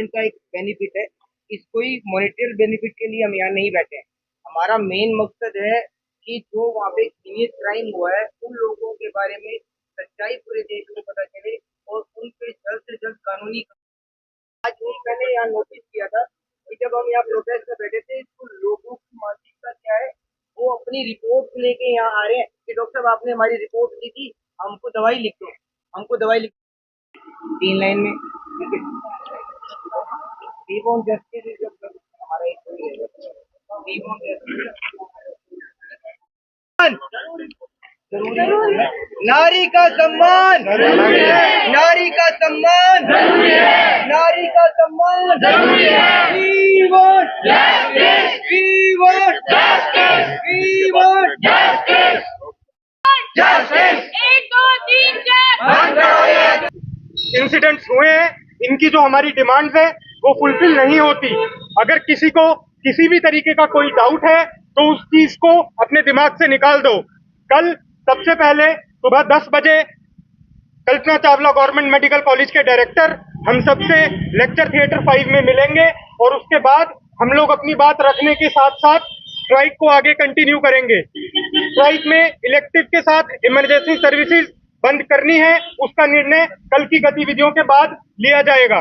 का एक बेनिफिट है। इसको ही मॉनेटरी बेनिफिट के लिए हम यहाँ नहीं बैठे हैं। हमारा मेन मकसद है कि जो वहाँ पे सीनियर क्राइम हुआ है उन लोगों के बारे में सच्चाई पूरे देश में पता चले और उन पे जल्द से जल्द कानूनी। आज ही मैंने यहाँ नोटिस किया था कि जब हम यहाँ प्रोटेस्ट में बैठे थे तो लोगों की मानसिकता क्या है, वो अपनी रिपोर्ट लेके यहाँ आ रहे हैं कि डॉक्टर साहब आपने हमारी रिपोर्ट ली थी, हमको दवाई लिख दो, हमको दवाई लिख। 3 लाइन में वी वांट जस्टिस इज हमारा एक वी वांट जरूरी है। नारी का सम्मान जरूरी है, नारी का सम्मान जरूरी है, नारी का सम्मान जरूरी है। We want justice, we want justice, we want justice, justice. 1 2 3 4 बंद करो ये इंसिडेंट्स हुए हैं, इनकी जो हमारी डिमांड्स है वो फुलफिल नहीं होती। अगर किसी को किसी भी तरीके का कोई डाउट है तो उस चीज को अपने दिमाग से निकाल दो। कल सबसे पहले सुबह 10 बजे Kalpana Chawla government medical college के डायरेक्टर हम सबसे लेक्चर थिएटर 5 में मिलेंगे और उसके बाद हम लोग अपनी बात रखने के साथ साथ स्ट्राइक को आगे कंटिन्यू करेंगे। स्ट्राइक में इलेक्टिव के साथ इमरजेंसी सर्विसेज बंद करनी है, उसका निर्णय कल की गतिविधियों के बाद लिया जाएगा।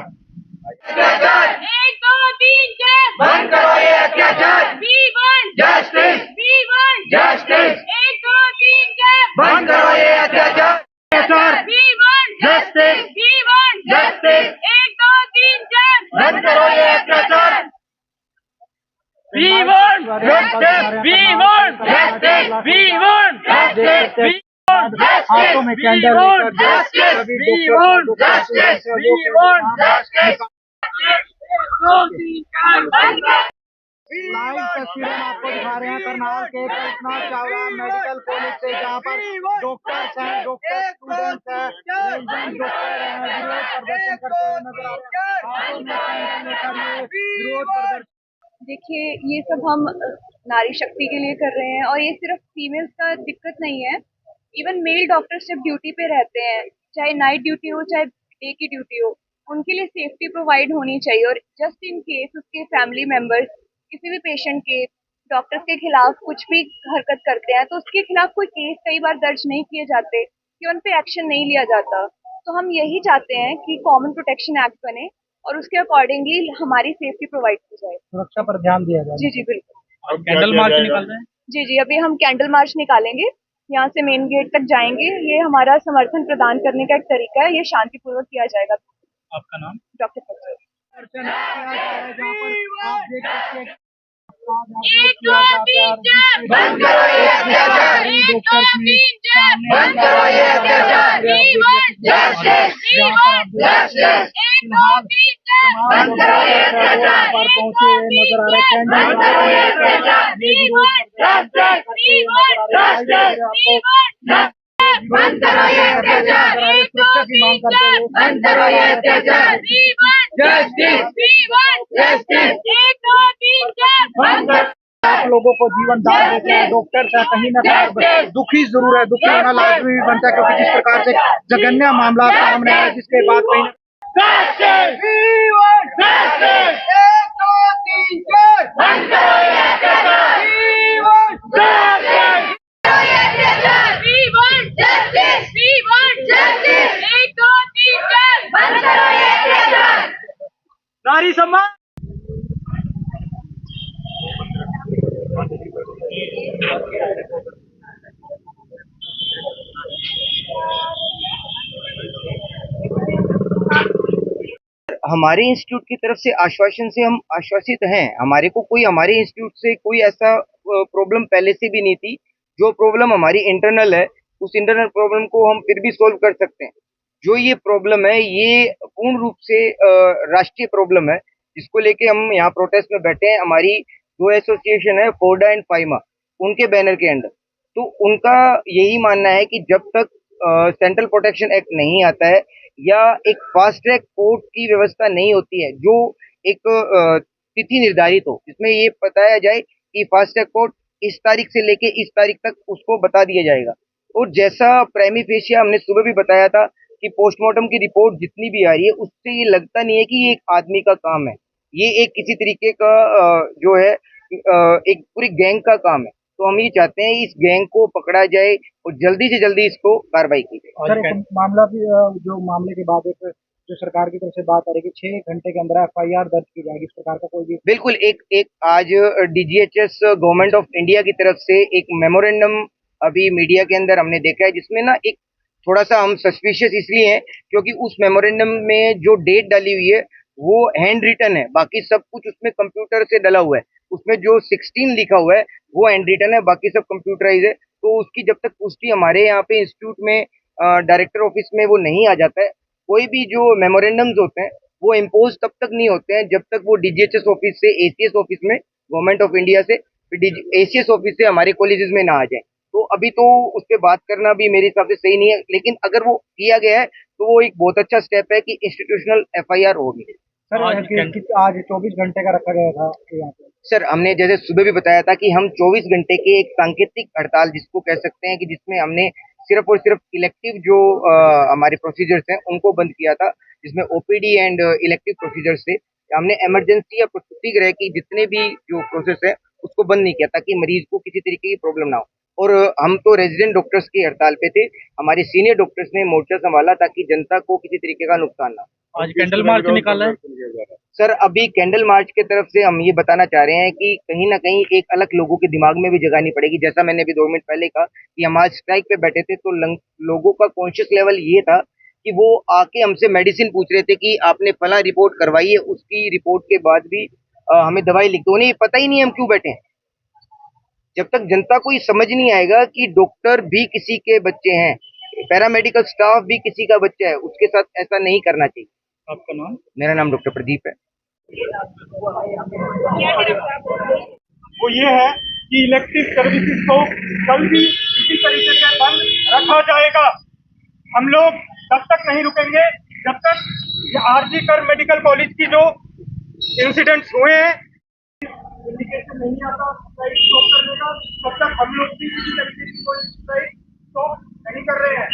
1 2 3 4 बंद करो ये अत्याचार। We want justice, we want justice. 1 2 3 4 बंद करो ये अत्याचार। We want justice, we want justice. 1 2 3 4 बंद करो ये अत्याचार। We want justice! We want justice! We want justice! We want हाथों में कैंडल लेकर justice! We want justice! We want justice! Live तस्वीरें हम आपको दिखा रहे हैं करनाल के कल्पना चावला मेडिकल कॉलेज से, जहाँ पर डॉक्टर्स हैं, डॉक्टर स्टूडेंट्स हैं, रेजिडेंट डॉक्टर हैं, विरोध प्रदर्शन करते हुए नजर आ रहे हैं। हाथों में कैंडल लेकर ये विरोध प्रदर्शन। देखिए, ये सब हम नारी शक्ति के लिए कर रहे हैं और ये सिर्फ फीमेल्स का दिक्कत नहीं है। इवन मेल डॉक्टर्स जब ड्यूटी पे रहते हैं, चाहे नाइट ड्यूटी हो चाहे डे की ड्यूटी हो, उनके लिए सेफ्टी प्रोवाइड होनी चाहिए। और जस्ट इन केस उसके फैमिली मेंबर्स किसी भी पेशेंट के डॉक्टर्स के खिलाफ कुछ भी हरकत करते हैं तो उसके खिलाफ कोई केस कई बार दर्ज नहीं किए जाते कि उन पे एक्शन नहीं लिया जाता। तो हम यही चाहते हैं कि कॉमन प्रोटेक्शन एक्ट बने और उसके अकॉर्डिंगली हमारी सेफ्टी प्रोवाइड की जाए। सुरक्षा पर ध्यान दिया जाए। जी जी बिल्कुल। और कैंडल मार्च निकाल रहे हैं? जी जी, अभी हम कैंडल मार्च निकालेंगे, यहाँ से मेन गेट तक जाएंगे। ये हमारा समर्थन प्रदान करने का एक तरीका है, ये शांतिपूर्वक किया जाएगा। आपका नाम? डॉक्टर फैसल। बंद करो ये अत्याचार। 1 2 3 4 बंद करो ये अत्याचार। We want justice, we want justice. 1 2 3 4 बंद करो ये अत्याचार। पर पहुंचे हुए नजर आ रहे हैं। बंद करो ये अत्याचार। We want justice, we want justice, we want बंद करो ये अत्याचार। 1 2 3 4 बंद करो ये अत्याचार। We want justice, we want justice. 1 2 3 4 बंद करो। आप लोगों को जीवन दान देते हैं डॉक्टर्स है, कहीं ना कहीं दुखी जरूर है, दुखी होना लाजमी भी बनता है, क्योंकि जिस प्रकार से जघन्य मामला सामने आया जिसके बाद कहीं बंद करो ये अत्याचार। We want justice, we want justice. 1 2 3 4 बंद करो ये अत्याचार। नारी सम्मान। हमारे इंस्टीट्यूट की तरफ से आश्वासन से हम आश्वासित हैं। हमारे को कोई हमारे इंस्टीट्यूट से कोई ऐसा प्रॉब्लम पहले से भी नहीं थी। जो प्रॉब्लम हमारी इंटरनल है उस इंटरनल प्रॉब्लम को हम फिर भी सोल्व कर सकते हैं। जो ये प्रॉब्लम है ये पूर्ण रूप से राष्ट्रीय प्रॉब्लम है, जिसको लेके हम यहाँ प्रोटेस्ट में बैठे हैं। हमारी 2 एसोसिएशन है, फोर्डा एंड फाइमा, उनके बैनर के अंडर। तो उनका यही मानना है कि जब तक सेंट्रल प्रोटेक्शन एक्ट नहीं आता है या एक फास्ट ट्रैक कोर्ट की व्यवस्था नहीं होती है, जो एक तिथि निर्धारित हो, जिसमें ये बताया जाए कि फास्ट ट्रैक कोर्ट इस तारीख से लेके इस तारीख तक उसको बता दिया जाएगा। और जैसा प्राइमी फेशिया हमने सुबह भी बताया था कि पोस्टमार्टम की रिपोर्ट जितनी भी आ रही है उससे ये लगता नहीं है कि ये एक आदमी का काम है, ये एक किसी तरीके का जो है एक पूरी गैंग का काम है। तो हम ये चाहते हैं इस गैंग को पकड़ा जाए और जल्दी से जल्दी इसको कार्रवाई की जाए। सर एक मामला भी जो मामले के बाद एक जो सरकार की तरफ से बात आ रही है कि 6 घंटे के अंदर एफआईआर दर्ज की जाएगी, इस प्रकार का कोई भी बिल्कुल, एक एक आज डीजीएचएस गवर्नमेंट ऑफ इंडिया की तरफ से एक मेमोरेंडम अभी मीडिया के अंदर हमने देखा है, जिसमें ना एक थोड़ा सा हम सस्पिशियस इसलिए हैं क्योंकि उस मेमोरेंडम में जो डेट डाली हुई है वो हैंड रिटन है, बाकी सब कुछ उसमें कंप्यूटर से डला हुआ है। उसमें जो 16 लिखा हुआ है वो हैंड रिटन है, बाकी सब कंप्यूटराइज है। तो उसकी जब तक पुष्टि हमारे यहाँ पे इंस्टीट्यूट में डायरेक्टर ऑफिस में वो नहीं आ जाता है, कोई भी जो मेमोरेंडम्स होते हैं वो इम्पोज तब तक नहीं होते हैं जब तक वो डीजीएचएस ऑफिस से एसीएस ऑफिस में गवर्नमेंट ऑफ इंडिया से एसीएस ऑफिस से हमारे कॉलेजेस में ना आ जाए। तो अभी तो उस पर बात करना भी मेरे हिसाब से सही नहीं है, लेकिन अगर वो किया गया है तो वो एक बहुत अच्छा स्टेप है कि इंस्टीट्यूशनल एफआईआर होगी। सर आज 24 घंटे का रखा गया था यहाँ पे। सर हमने जैसे सुबह भी बताया था कि हम 24 घंटे की एक सांकेतिक हड़ताल जिसको कह सकते हैं कि जिसमें हमने सिर्फ और सिर्फ इलेक्टिव जो हमारे प्रोसीजर्स हैं उनको बंद किया था, जिसमें ओपीडी एंड इलेक्टिव प्रोसीजर्स से हमने इमरजेंसी या प्रसूति गृह की जितने भी जो प्रोसेस है उसको बंद नहीं किया ताकि मरीज को किसी तरीके की प्रॉब्लम ना हो। और हम तो रेजिडेंट डॉक्टर्स की हड़ताल पे थे, हमारे सीनियर डॉक्टर्स ने मोर्चा संभाला ताकि जनता को किसी तरीके का नुकसान ना हो। आज कैंडल मार्च निकाला है सर, अभी कैंडल मार्च की तरफ से हम ये बताना चाह रहे हैं कि कहीं ना कहीं एक अलग लोगों के दिमाग में भी जगानी पड़ेगी। जैसा मैंने अभी 2 मिनट पहले कहा कि हम आज स्ट्राइक पे बैठे थे तो लोगों का कॉन्शियस लेवल ये था कि वो आके हमसे मेडिसिन पूछ रहे थे कि आपने फला रिपोर्ट करवाई है, उसकी रिपोर्ट के बाद भी हमें दवाई लिख दो। उन्हें पता ही नहीं हम क्यों बैठे हैं। जब तक जनता को ये समझ नहीं आएगा कि डॉक्टर भी किसी के बच्चे हैं, पैरामेडिकल स्टाफ भी किसी का बच्चा है, उसके साथ ऐसा नहीं करना चाहिए। आपका नाम? मेरा नाम डॉक्टर प्रदीप है। वो ये है कि इलेक्टिव सर्विसेज को कल भी इसी तरीके से बंद रखा जाएगा। हम लोग तब तक नहीं रुकेंगे जब तक ये आरजी कर मेडिकल कॉलेज की जो इंसिडेंट्स हुए हैं इंडिकेशन नहीं आता डॉक्टर लेगा, तब तक हम लोग भी किसी तरीके की कोई स्ट्राइक तो नहीं कर रहे हैं।